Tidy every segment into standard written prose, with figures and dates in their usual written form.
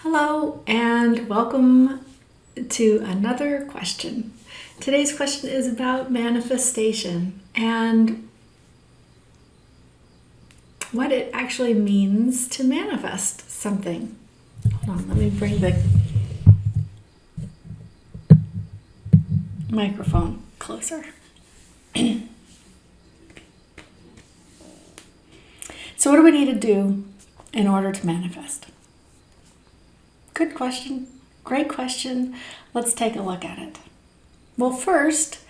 Hello and welcome to another question. Today's question is about manifestation and what it actually means to manifest something. Hold on, let me bring the microphone closer. So what do we need to do in order to manifest? Good question. Great question. Let's take a look at it. Well, first,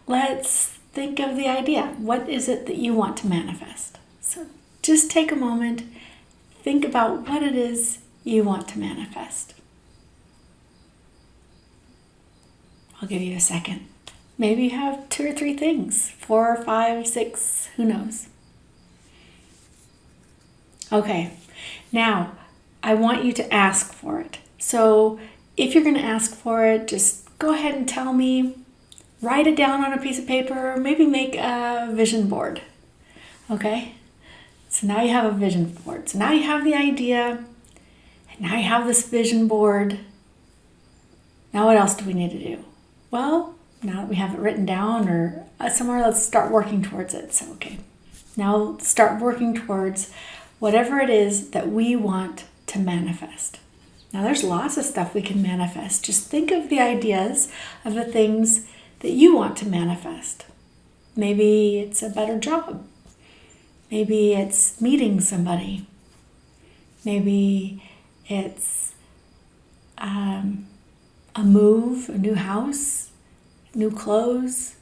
let's think of the idea. What is it that you want to manifest? So just take a moment, think about what it is you want to manifest. I'll give you a second. Maybe you have 2 or 3 things, 4, 5, 6, who knows? Okay, now I want you to ask for it. So if you're going to ask for it, just go ahead and tell me, write it down on a piece of paper, or maybe make a vision board. Okay? So now you have a vision board. So now you have the idea, and now you have this vision board. Now what else do we need to do? Well, now that we have it written down or somewhere, let's start working towards it. So, okay. Now start working towards whatever it is that we want to manifest. Now there's lots of stuff we can manifest. Just think of the ideas of the things that you want to manifest. Maybe it's a better job. Maybe it's meeting somebody. Maybe it's a move, a new house, new clothes.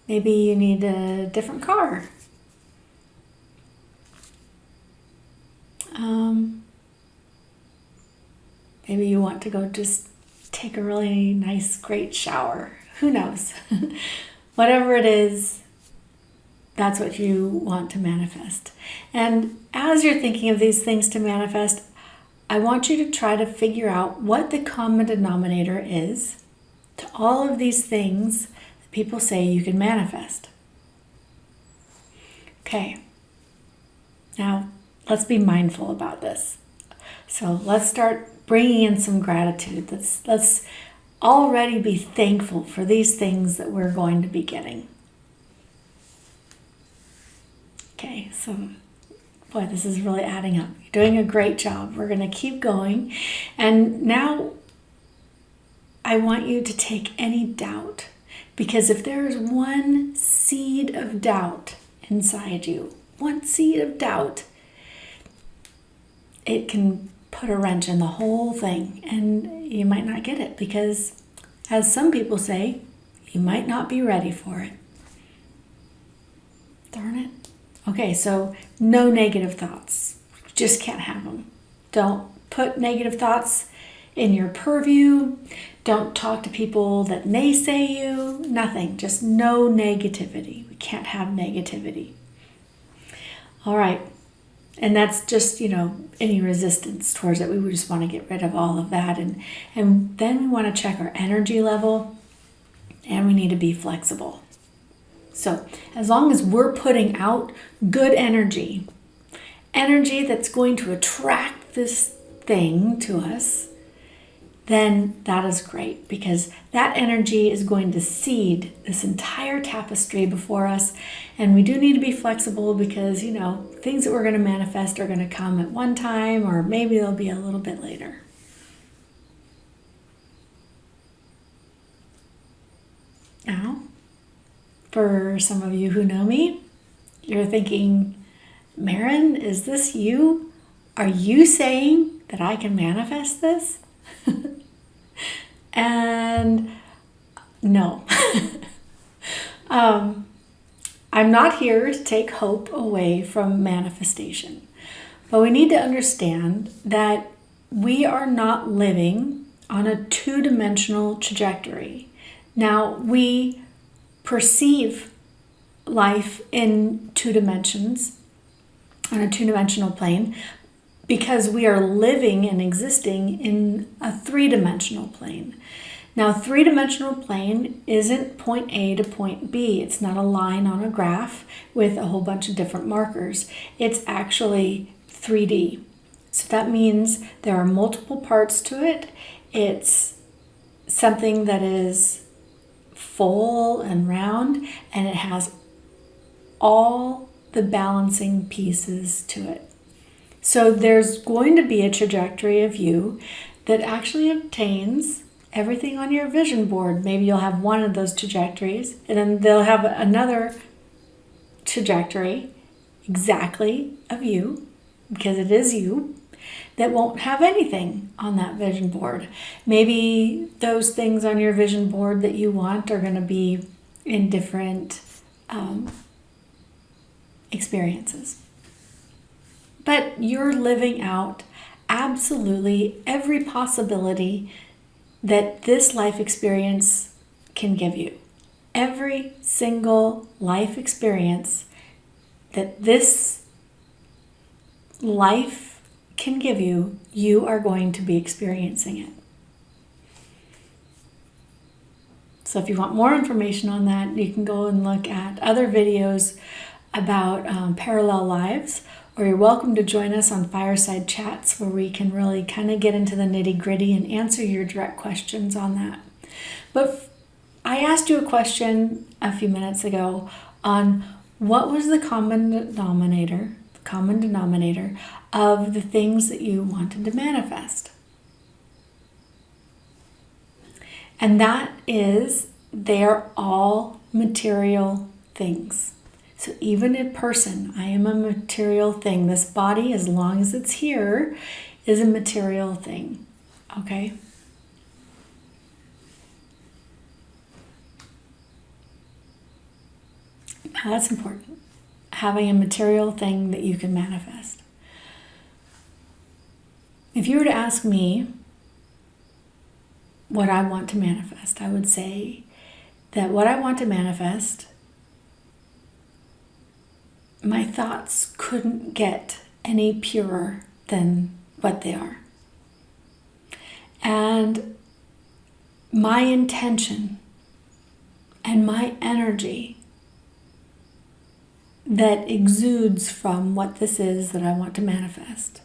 Maybe you need a different car. Maybe you want to go just take a really nice, great shower. Who knows? Whatever it is, that's what you want to manifest. And as you're thinking of these things to manifest, I want you to try to figure out what the common denominator is to all of these things that people say you can manifest. Okay. Now, let's be mindful about this. So let's start bringing in some gratitude. Let's already be thankful for these things that we're going to be getting. Okay, so boy, this is really adding up. You're doing a great job. We're going to keep going. And now I want you to take any doubt, because if there is one seed of doubt inside you, one seed of doubt, it can put a wrench in the whole thing, and you might not get it because, as some people say, you might not be ready for it. Darn it. Okay, so no negative thoughts. You just can't have them. Don't put negative thoughts in your purview. Don't talk to people that naysay you. Nothing. Just no negativity. We can't have negativity. All right. And that's just, any resistance towards it. We would just want to get rid of all of that. And then we want to check our energy level, and we need to be flexible. So as long as we're putting out good energy that's going to attract this thing to us, then that is great, because that energy is going to seed this entire tapestry before us. And we do need to be flexible because, things that we're going to manifest are going to come at one time, or maybe they'll be a little bit later. Now, for some of you who know me, you're thinking, Maren, is this you? Are you saying that I can manifest this? And no. I'm not here to take hope away from manifestation, but we need to understand that we are not living on a 2-dimensional trajectory. Now, we perceive life in 2 dimensions, on a 2-dimensional plane, because we are living and existing in a 3-dimensional plane. Now, 3-dimensional plane isn't point A to point B. It's not a line on a graph with a whole bunch of different markers. It's actually 3D. So that means there are multiple parts to it. It's something that is full and round, and it has all the balancing pieces to it. So there's going to be a trajectory of you that actually obtains everything on your vision board. Maybe you'll have one of those trajectories, and then they'll have another trajectory exactly of you, because it is you, that won't have anything on that vision board. Maybe those things on your vision board that you want are going to be in different experiences. But you're living out absolutely every possibility that this life experience can give you. Every single life experience that this life can give you, you are going to be experiencing it. So if you want more information on that, you can go and look at other videos about parallel lives, or you're welcome to join us on Fireside Chats, where we can really kind of get into the nitty-gritty and answer your direct questions on that. But I asked you a question a few minutes ago on what was the common denominator of the things that you wanted to manifest. And that is, they are all material things. So even a person, I am a material thing. This body, as long as it's here, is a material thing. Okay? Now that's important. Having a material thing that you can manifest. If you were to ask me what I want to manifest, I would say that what I want to manifest, my thoughts couldn't get any purer than what they are. And my intention and my energy that exudes from what this is that I want to manifest,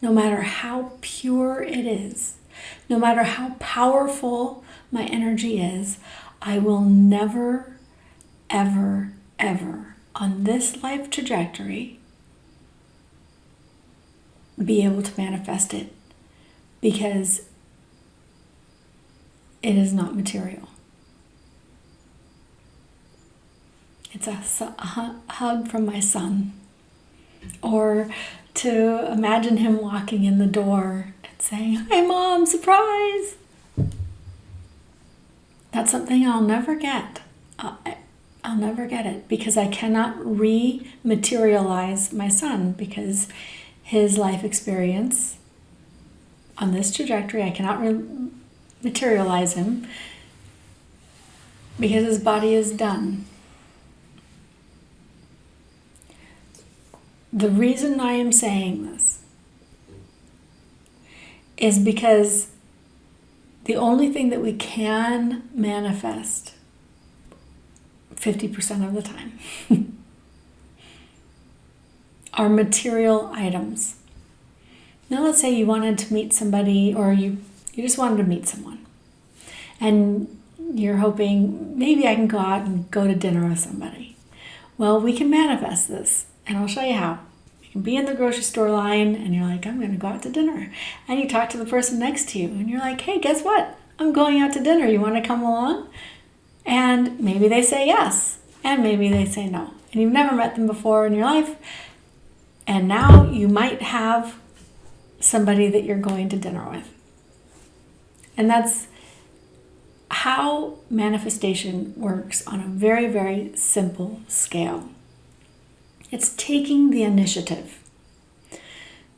no matter how pure it is, no matter how powerful my energy is, I will never, ever, ever on this life trajectory be able to manifest it, because it is not material. It's a hug from my son, or to imagine him walking in the door and saying, "Hi, Mom, surprise!" That's something I'll never get. I'll never get it, because I cannot re-materialize my son, because his life experience on this trajectory, I cannot materialize him, because his body is done. The reason I am saying this is because the only thing that we can manifest 50% of the time are material items. Now let's say you wanted to meet somebody, or you just wanted to meet someone, and you're hoping maybe I can go out and go to dinner with somebody. Well, we can manifest this, and I'll show you how. You can be in the grocery store line and you're like, I'm going to go out to dinner. And you talk to the person next to you and you're like, hey, guess what? I'm going out to dinner. You want to come along? And maybe they say yes, and maybe they say no. And you've never met them before in your life, and now you might have somebody that you're going to dinner with. And that's how manifestation works on a very, very simple scale. It's taking the initiative.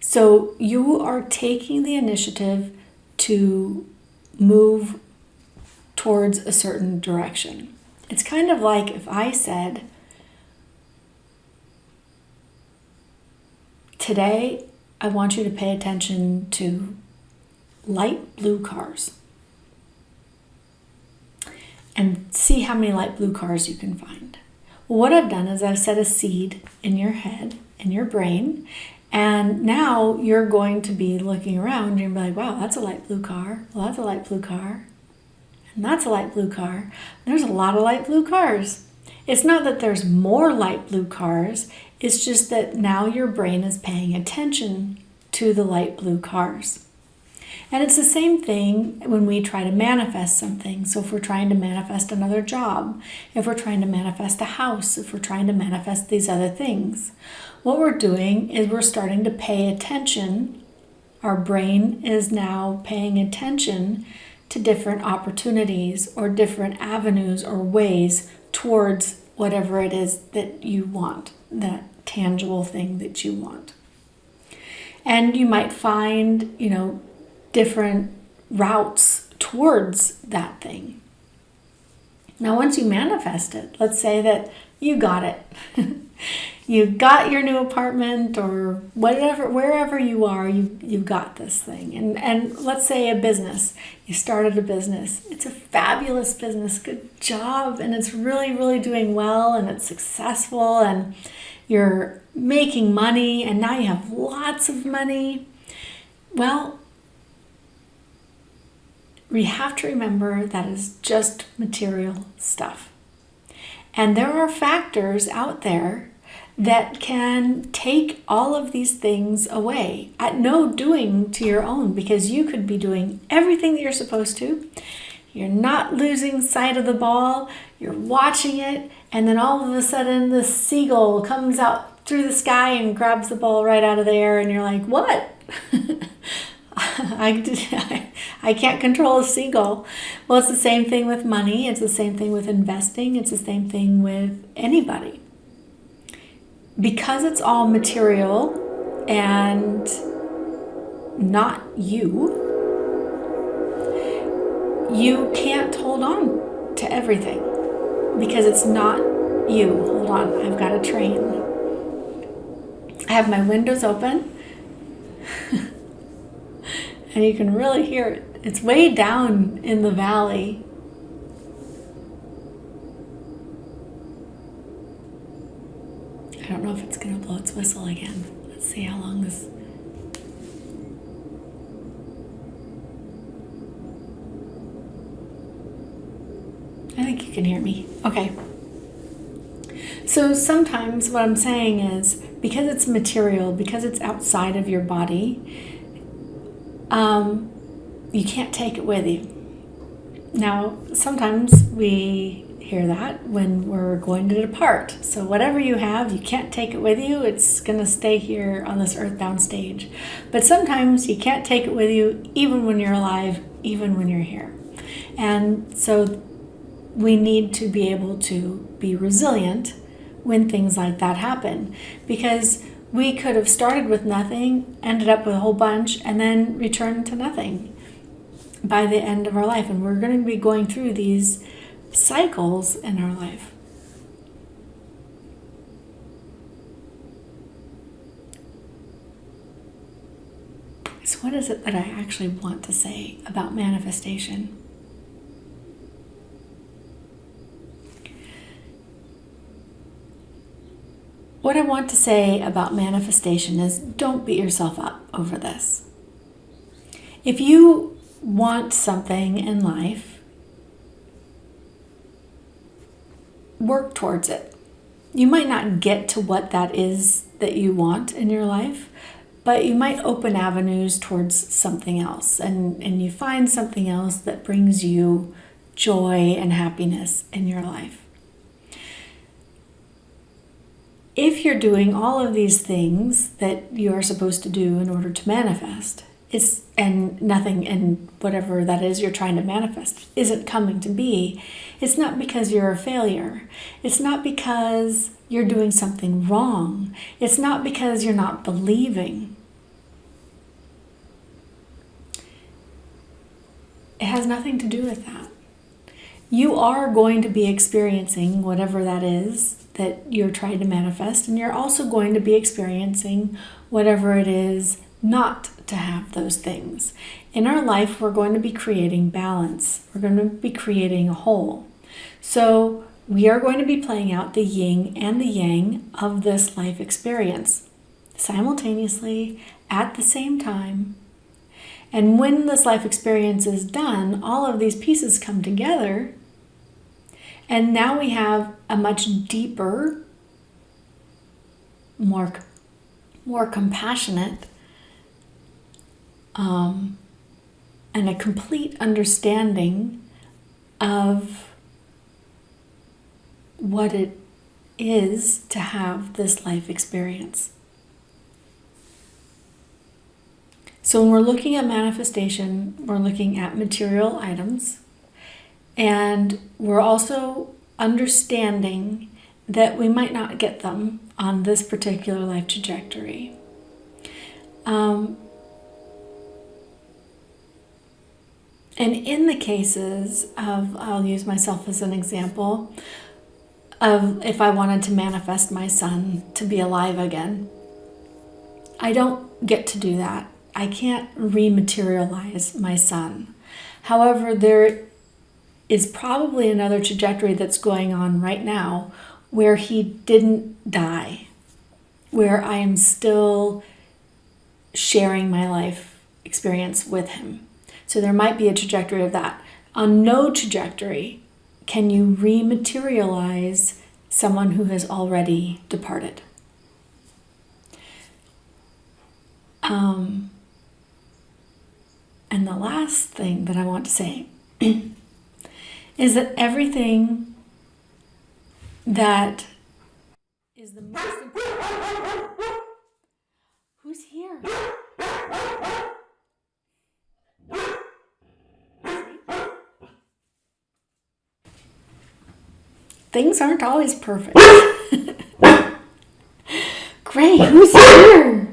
So you are taking the initiative to move towards a certain direction. It's kind of like if I said, today I want you to pay attention to light blue cars and see how many light blue cars you can find. Well, what I've done is I've set a seed in your head, in your brain, And now you're going to be looking around and you're like, wow, that's a light blue car. Well, that's a light blue car. And that's a light blue car. There's a lot of light blue cars. It's not that there's more light blue cars. It's just that now your brain is paying attention to the light blue cars. And it's the same thing when we try to manifest something. So if we're trying to manifest another job, if we're trying to manifest a house, if we're trying to manifest these other things, what we're doing is we're starting to pay attention. Our brain is now paying attention to different opportunities or different avenues or ways towards whatever it is that you want, that tangible thing that you want. And you might find, different routes towards that thing. Now, once you manifest it, let's say that you got it. You got your new apartment or whatever, wherever you are, you got this thing. And let's say a business. You started a business. It's a fabulous business. Good job. And it's really, really doing well and it's successful and you're making money and now you have lots of money. Well, we have to remember that is just material stuff. And there are factors out there that can take all of these things away at no doing to your own, because you could be doing everything that you're supposed to. You're not losing sight of the ball. You're watching it. And then all of a sudden the seagull comes out through the sky and grabs the ball right out of the air. And you're like, what? I can't control a seagull. Well, it's the same thing with money. It's the same thing with investing. It's the same thing with anybody. Because it's all material and not you, you can't hold on to everything because it's not you. Hold on, I've got a train. I have my windows open and you can really hear it. It's way down in the valley. I don't know if it's going to blow its whistle again. Let's see how long this... I think you can hear me. Okay. So sometimes what I'm saying is, because it's material, because it's outside of your body, you can't take it with you. Now, sometimes we hear that when we're going to depart. So whatever you have, you can't take it with you. It's going to stay here on this earthbound stage. But sometimes you can't take it with you even when you're alive, even when you're here. And so we need to be able to be resilient when things like that happen, because we could have started with nothing, ended up with a whole bunch, and then returned to nothing by the end of our life. And we're going to be going through these cycles in our life. So what is it that I actually want to say about manifestation? What I want to say about manifestation is, don't beat yourself up over this. If you want something in life, work towards it. You might not get to what that is that you want in your life, but you might open avenues towards something else, and you find something else that brings you joy and happiness in your life. If you're doing all of these things that you are supposed to do in order to manifest, and nothing, and whatever that is you're trying to manifest isn't coming to be, it's not because you're a failure. It's not because you're doing something wrong. It's not because you're not believing. It has nothing to do with that. You are going to be experiencing whatever that is that you're trying to manifest, and you're also going to be experiencing whatever it is not to have those things. In our life, we're going to be creating balance. We're going to be creating a whole. So we are going to be playing out the yin and the yang of this life experience. simultaneously at the same time. And when this life experience is done, all of these pieces come together. And now we have a much deeper, more compassionate, and a complete understanding of what it is to have this life experience. So when we're looking at manifestation, we're looking at material items, and we're also understanding that we might not get them on this particular life trajectory. And in the cases of, I'll use myself as an example, of if I wanted to manifest my son to be alive again, I don't get to do that. I can't rematerialize my son. However, there is probably another trajectory that's going on right now where he didn't die, where I am still sharing my life experience with him. So there might be a trajectory of that. On no trajectory can you rematerialize someone who has already departed. And the last thing that I want to say is that everything that is the most important. Who's here? Things aren't always perfect. Great, who's here?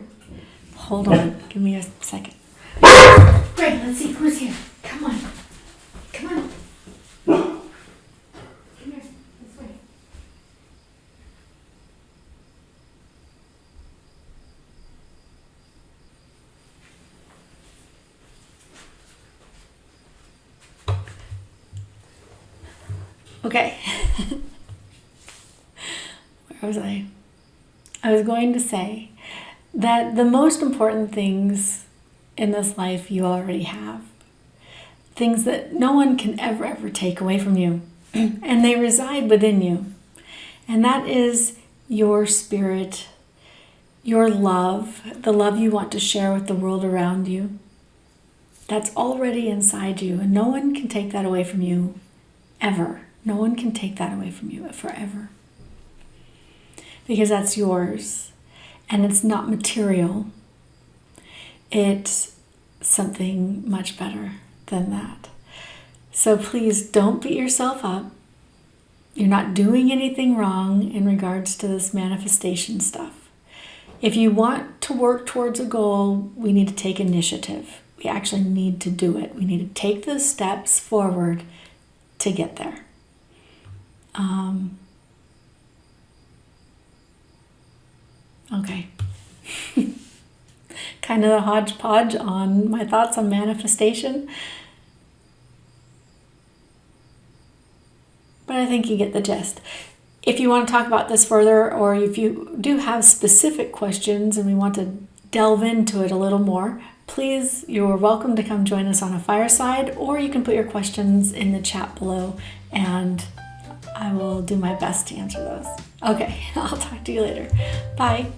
Hold on, give me a second. Great, let's see who's here. Come on. Come on. Come here, this way. Okay. Where was I? I was going to say that the most important things in this life you already have. Things that no one can ever take away from you. And they reside within you. And that is your spirit, your love, the love you want to share with the world around you. That's already inside you, and no one can take that away from you ever. No one can take that away from you forever. Because that's yours. And it's not material. It's something much better than that. So please don't beat yourself up. You're not doing anything wrong in regards to this manifestation stuff. If you want to work towards a goal, we need to take initiative. We actually need to do it. We need to take those steps forward to get there. Okay. Kind of a hodgepodge on my thoughts on manifestation. But I think you get the gist. If you want to talk about this further, or if you do have specific questions and we want to delve into it a little more, please, you're welcome to come join us on a fireside, or you can put your questions in the chat below and I will do my best to answer those. Okay, I'll talk to you later. Bye.